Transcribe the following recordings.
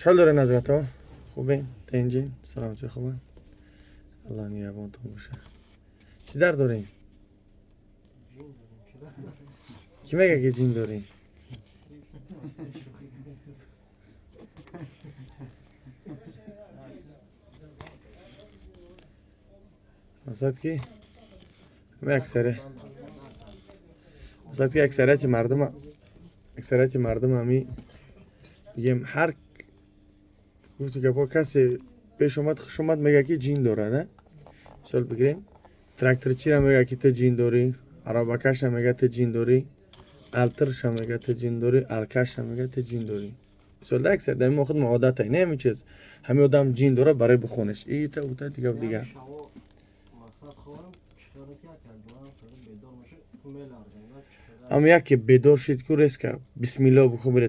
چهل داره نظرت ها؟ خوبه؟ تنجین؟ سلامتی خوبه؟ الله نگهبانتون باشه. چی در داریم؟ کی میگه که جین داریم؟ مثلا کی؟ همه اکثریت مردم همی بگیم هر گفتی که با کسی پیش اومد خوش اومد میگه که جین داره نه؟ مثال بگیریم تراکتور چی را میگه که تو جین داری، عربکش هم میگه تو جین داری، الترش هم میگه تو جین داری، الکش هم میگه تو جین داری. مثال اکثر در ما خود عادت هایی نه همین چیز همین آدم جین داره برای بخونش ایتا اوتا دیگه هم یکی بدور شید که ریس که بسم الله بخو بره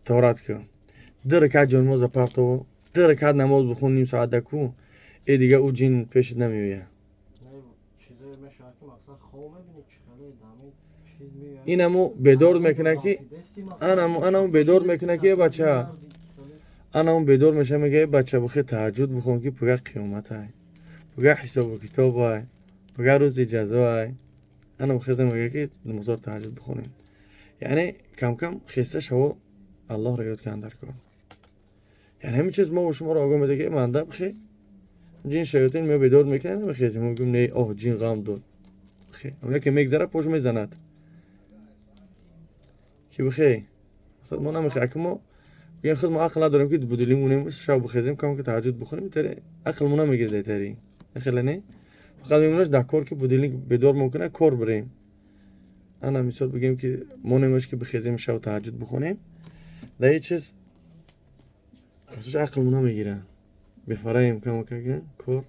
تارات که در که جان موز پرتو در که نماز بخون نیم ساعت دکو ای دیگه او جین پیشت نمیویه. اینمو بدور میکنه که انا بدور میکنه که بچه انا بدور میشه میگه بچه بخی تهجد بخون که پگه قیامت های پگه حساب و کتاب های پگه روز جزا های انا بخیزم میگه که نمازار تهجد بخونیم. یعنی کم کم خیسته شو الله را یاد کن در کن. یعنی همین چیز ما و شما را آگاه میده که منده بخی جین شیاطین می بدور میکنه نمیخیزیم ما بگیم نه آه جین غم داد بخی اما یکی میگذره پوش میزند کی بخی اصلا ما نمیخی اکه ما بگیم خود ما عقل نداریم که بدلیمونیم شب بخیزیم کم که تهجد بخونیم تره عقل ما نمیگیره تری نخیله نه فقط میمونش در کار که بدور ممکنه کار بریم. انا مثال بگیم که ما نمیش که بخیزیم شب تهجد بخونیم در یه چیز ازش عقل ما نمیگیره بفرایم کم که کار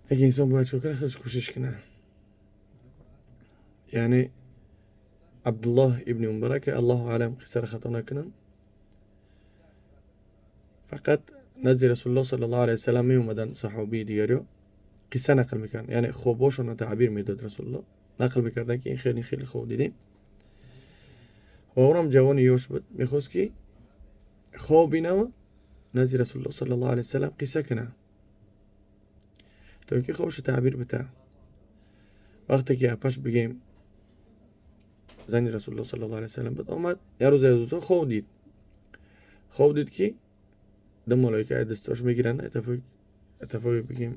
اگه انسان باید چه کنه خودش کوشش کنه. یعنی عبدالله ابن مبارک الله علم قصه را خطا نکنم فقط نزد رسول الله صلی الله علیه وسلم می اومدن صحابی دیگری قصه نقل میکردن یعنی خواباشون رو تعبیر میداد رسول الله نقل میکردن که این خیلی خوب دیدیم و اونم جوان یوش بود میخواست که خواب اینو نزد رسول الله صلی الله علیه وسلم قصه کنه تا اینکه خوابش تعبیر بده. وقتی که اپش بگیم زنی رسول الله صلی الله علیه وسلم بود آمد یه روز از روزا خواب دید که دم ملائکه دستاش میگیرن اتفاقی بگیم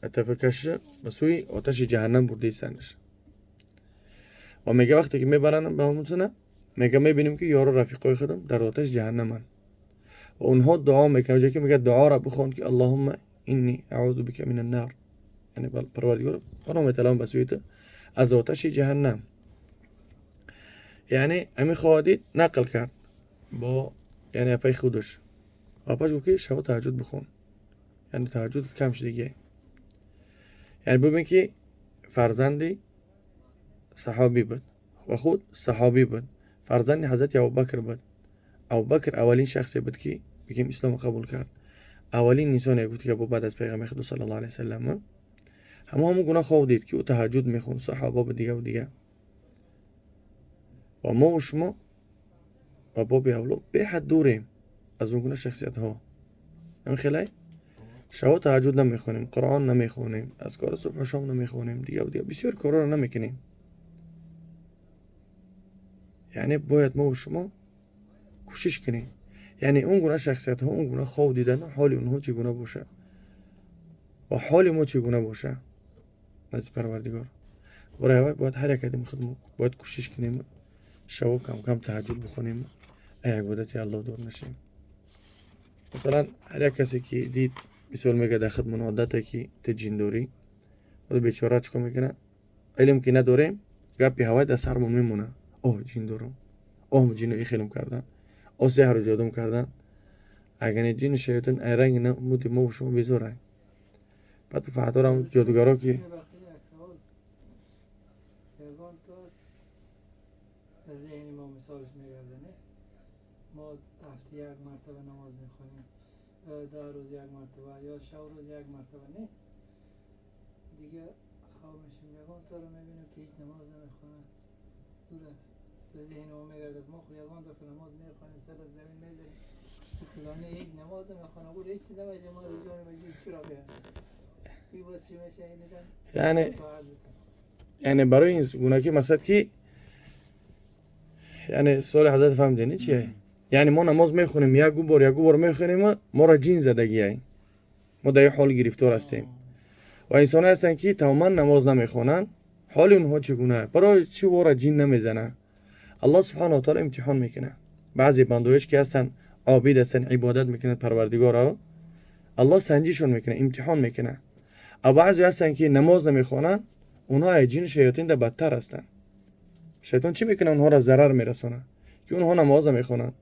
اتفاقش به سوی آتش جهنم برده سنش و میگه وقتی که میبرن به همونسونه میگه میبینیم که یارو رفیقای خودم در آتش جهنمن و اونها دعا میکنن جایی که میگه دعا را بخون که اللهم اینی اعوذ بک من النار یعنی پروردگار برام اطلاع به سوی تو از آتش جهنم. یعنی امی خواهدید نقل کرد با یعنی اپای خودش اپاش گفت که شب تهجد بخون یعنی تهجد کمش دیگه. یعنی ببین که فرزندی صحابی بود و خود صحابی بود فرزند حضرت ابوبکر بود. ابوبکر اولین شخصی بود که بگیم اسلام قبول کرد اولین انسانی بود که بعد از پیغمبر خدا صلی الله علیه و سلم همون گناه خواب دید که او تهجد میخوند صحابه و دیگه و ما و شما و بابی اولو به حد دوریم از اون گونه شخصیت ها. همین خیلی شب تهجد نمیخونیم قرآن نمیخونیم اذکار صبح و شام نمیخونیم دیگه بسیار کارا رو نمیکنیم. یعنی باید ما و شما کوشش کنیم یعنی اون گونه شخصیت ها اون گونه خواب دیدن حال اونها چگونه باشه و حال ما چگونه باشه نزد پروردگار. برای باید هر یک آدم خود باید کوشش کنیم شب کم تهجد بخونیم ای عبادت الله دور نشیم. مثلا هر یک کسی که دید مثال میگه در خدمت عادته که تجین داری و بیچاره چیکار میکنه علم که نداریم گپی هوای در سرمون میمونه اوه جین دارم اوه جین رو خیلم کردن او سحر رو جادوم کردن اگر جین شیطان رنگ نمودی ما و شما بیزاره بعد فهدار هم جادوگرا که ذهنی ما مثالش میگردنه ما هفته یک مرتبه نماز میخونیم در روز یک مرتبه یا شب روز یک مرتبه نه دیگه خواب میشیم یکان تا رو میبینیم که هیچ نماز نمیخونن دور است به ذهن ما میگرده ما خود یکان دفعه نماز میخونیم سر از زمین میزنیم فلانی هیچ نماز نمیخونه بود هیچ چیز نمیشه ما رجوع نمیشه چرا بیان این باز چی میشه این یعنی یعنی برای این گونه که مقصد کی یعنی سوال حضرت فهمیدین چیه یعنی ما نماز میخونیم یک بار میخونیم ما را جین زدگی ما در حال گرفتار هستیم و انسان هستن که تماما نماز نمیخونن حال اونها چگونه برای چی وارا جین نمیزنه الله سبحانه و تعالی امتحان میکنه بعضی بندویش که هستن عابد هستن عبادت میکنن پروردگار ها الله سنجیشون میکنه امتحان میکنه و بعضی هستن که نماز نمیخونن اونها جین شیاطین ده بدتر هستن شیطان چی میکنه اونها را ضرر میرسونه که اونها نماز نمیخونن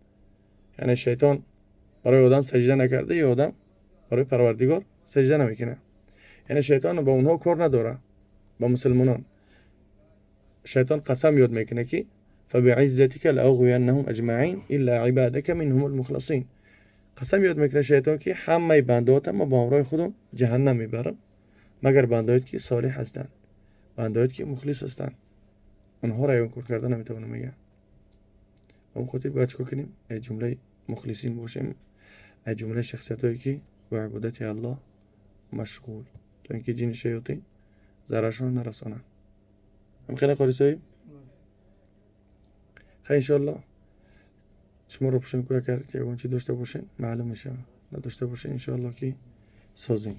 یعنی شیطان برای آدم سجده نکرده یا آدم برای پروردگار سجده نمیکنه یعنی شیطان با اونها کار نداره با مسلمانان شیطان قسم یاد میکنه که فبعزتك لأغوینهم اجمعین الا عبادك منهم المخلصین قسم یاد میکنه شیطان که همه بندات ما با همراه خودم جهنم میبرم مگر بندات که صالح هستند بندات که مخلص هستند اونها را انکار کردن نمیتونه میگه اون خاطر باید چیکار کنیم از جمله مخلصین باشیم از جمله شخصیتایی که با عبادت الله مشغول تا اینکه جین شیاطین ضررشون نرسانن هم خیلی قاریسایی خیلی انشالله شما رو پشن کویا کرد که اون چی داشته باشین معلوم میشه نداشته باشین انشالله که سازیم